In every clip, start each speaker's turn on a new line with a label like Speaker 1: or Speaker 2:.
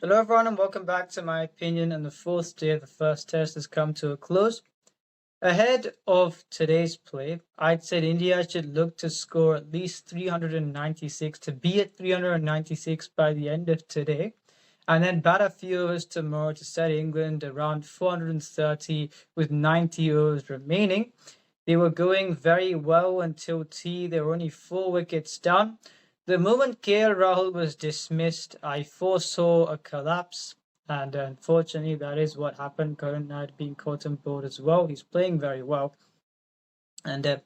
Speaker 1: Hello everyone and welcome back to my opinion on the fourth day of the first test has come to a close. Ahead of today's play, I'd said India should look to score at least 396 to be at 396 by the end of today, and then bat a few overs tomorrow to set England around 430 with 90 overs remaining. They were going very well until tea. They were only 4 wickets down. The moment KL Rahul was dismissed, I foresaw a collapse, and unfortunately, that is what happened. Karan had been caught on board as well. He's playing very well, and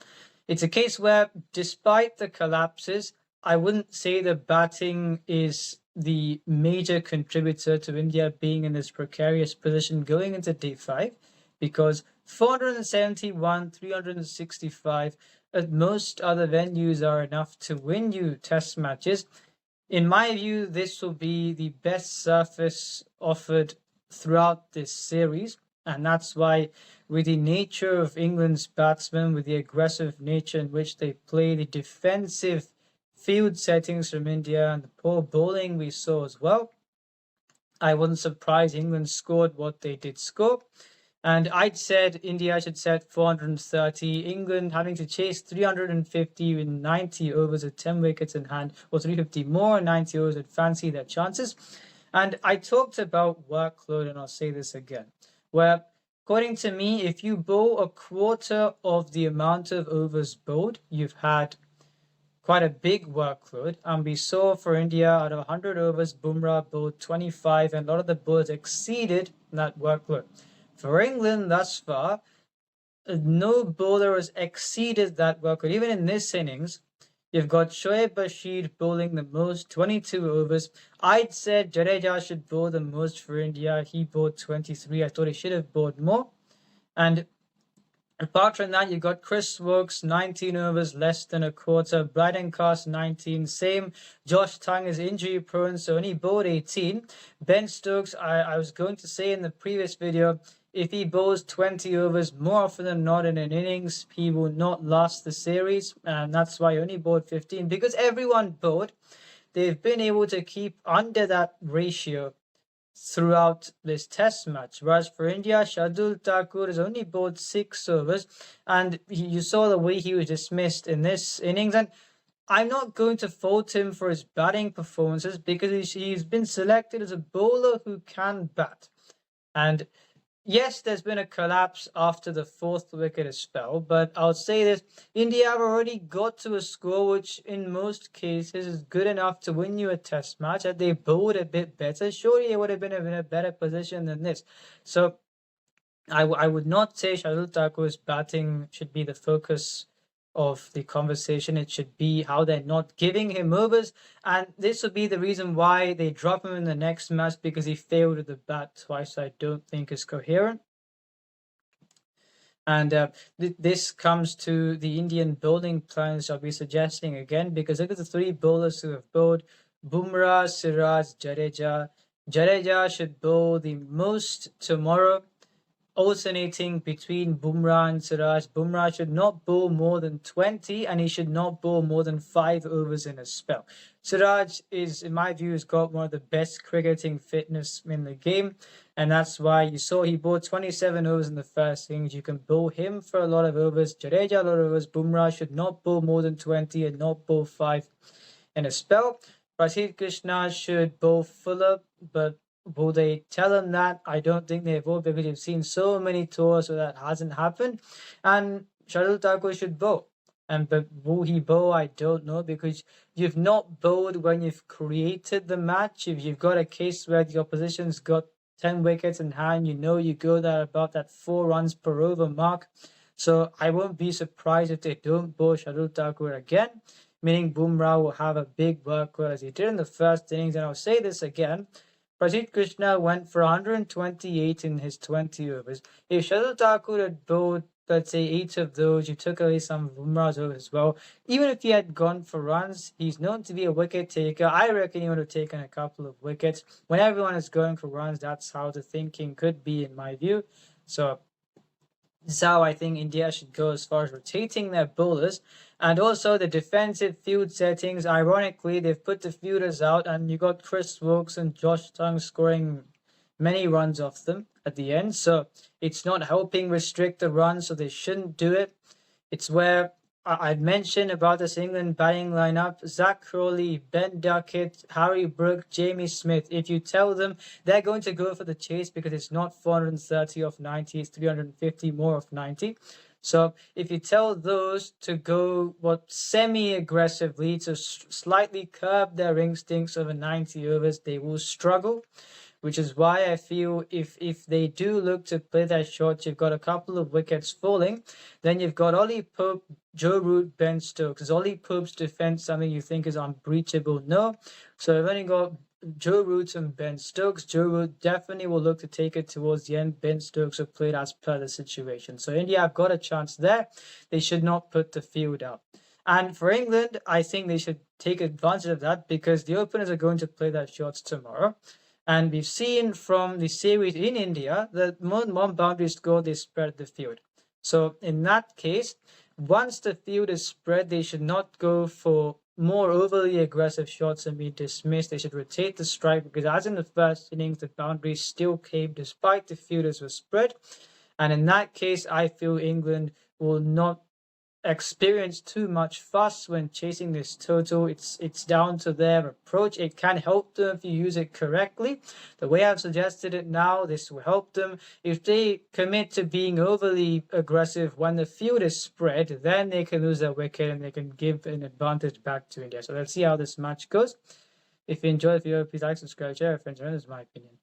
Speaker 1: it's a case where, despite the collapses, I wouldn't say the batting is the major contributor to India being in this precarious position going into day 5, because 471, 365 at most other venues are enough to win you test matches. In my view, this will be the best surface offered throughout this series, and that's why, with the nature of England's batsmen, with the aggressive nature in which they play, the defensive field settings from India, and the poor bowling we saw as well, I wasn't surprised England scored what they did score. And I'd said India should set 430, England having to chase 350 with 90 overs with 10 wickets in hand, or 350 more, 90 overs would fancy their chances. And I talked about workload, and I'll say this again, where, according to me, if you bowl a quarter of the amount of overs bowled, you've had quite a big workload. And we saw for India, out of 100 overs, Bumrah bowled 25, and a lot of the bowlers exceeded that workload. For England thus far, no bowler has exceeded that workload. Even in this innings, you've got Shoaib Bashir bowling the most, 22 overs. I'd said Jadeja should bowl the most for India. He bowled 23. I thought he should have bowled more. And apart from that, you've got Chris Woakes, 19 overs, less than a quarter. Braden Cast, 19, same. Josh Tongue is injury prone, so only bowled 18. Ben Stokes, I was going to say in the previous video, if he bowls 20 overs more often than not in an innings, he will not last the series, and that's why he only bowled 15, because everyone bowled. They've been able to keep under that ratio throughout this test match. Whereas for India, Shardul Thakur has only bowled 6 overs, and you saw the way he was dismissed in this innings. And I'm not going to fault him for his batting performances, because he's been selected as a bowler who can bat. And yes, there's been a collapse after the 4th wicket is fell, but I'll say this, India have already got to a score which in most cases is good enough to win you a test match. Had they bowled a bit better, surely they would have been in a better position than this. So I would not say Shardul Thakur's batting should be the focus of the conversation. It should be how they're not giving him overs, and this will be the reason why they drop him in the next match, because he failed with the bat twice. I don't think is coherent. And this comes to the Indian bowling plans I'll be suggesting again, because look at the 3 bowlers who have bowled: Bumrah, Siraj, Jadeja. Jadeja should bowl the most tomorrow, alternating between Bumrah and Siraj. Bumrah should not bowl more than 20, and he should not bowl more than 5 overs in a spell. Siraj is, in my view, has got one of the best cricketing fitness in the game, and that's why you saw he bowled 27 overs in the first innings. You can bowl him for a lot of overs, Jadeja a lot of overs. Bumrah should not bowl more than 20 and not bowl 5 in a spell. Prasidh Krishna should bowl fuller, but will they tell him that? I don't think they will, because you've seen so many tours where that hasn't happened. And Shardul Thakur should bowl. But will he bowl? I don't know, because you've not bowled when you've created the match. If you've got a case where the opposition's got 10 wickets in hand, you go there about that 4 runs per over mark. So I won't be surprised if they don't bowl Shardul Thakur again, meaning Bumrah will have a big workload as he did in the first innings. And I'll say this again, Prasidh Krishna went for 128 in his 20 overs. If Shardul Thakur had bowled, let's say, 8 of those, you took away some of Bumrah's overs as well. Even if he had gone for runs, he's known to be a wicket taker. I reckon he would have taken a couple of wickets. When everyone is going for runs, that's how the thinking could be, in my view. So This is how I think India should go as far as rotating their bowlers. And also the defensive field settings. Ironically, they've put the fielders out, and you got Chris Wilkes and Josh Tongue scoring many runs off them at the end. So it's not helping restrict the run, so they shouldn't do it. It's where I'd mentioned about this England batting lineup: Zach Crawley, Ben Duckett, Harry Brook, Jamie Smith. If you tell them, they're going to go for the chase because it's not 430 off 90, it's 350 more of 90. So if you tell those to go semi-aggressively to slightly curb their instincts over 90 overs, they will struggle. Which is why I feel if they do look to play their shots, you've got a couple of wickets falling. Then you've got Ollie Pope, Joe Root, Ben Stokes. Is Ollie Pope's defense something you think is unbreachable? No. So I've only got Joe Root and Ben Stokes. Joe Root definitely will look to take it towards the end. Ben Stokes have played as per the situation. So India have got a chance there. They should not put the field out. And for England, I think they should take advantage of that because the openers are going to play their shots tomorrow. And we've seen from the series in India that more boundaries go, they spread the field. So in that case, once the field is spread, they should not go for more overly aggressive shots and be dismissed. They should rotate the strike because as in the first innings, the boundaries still came despite the fielders were spread. And in that case, I feel England will not experience too much fuss when chasing this total. It's down to their approach. It can help them if you use it correctly. The way I've suggested it now, this will help them. If they commit to being overly aggressive when the field is spread, then they can lose their wicket and they can give an advantage back to India. So let's see how this match goes. If you enjoyed the video, please like, subscribe, share, friends, and this is my opinion.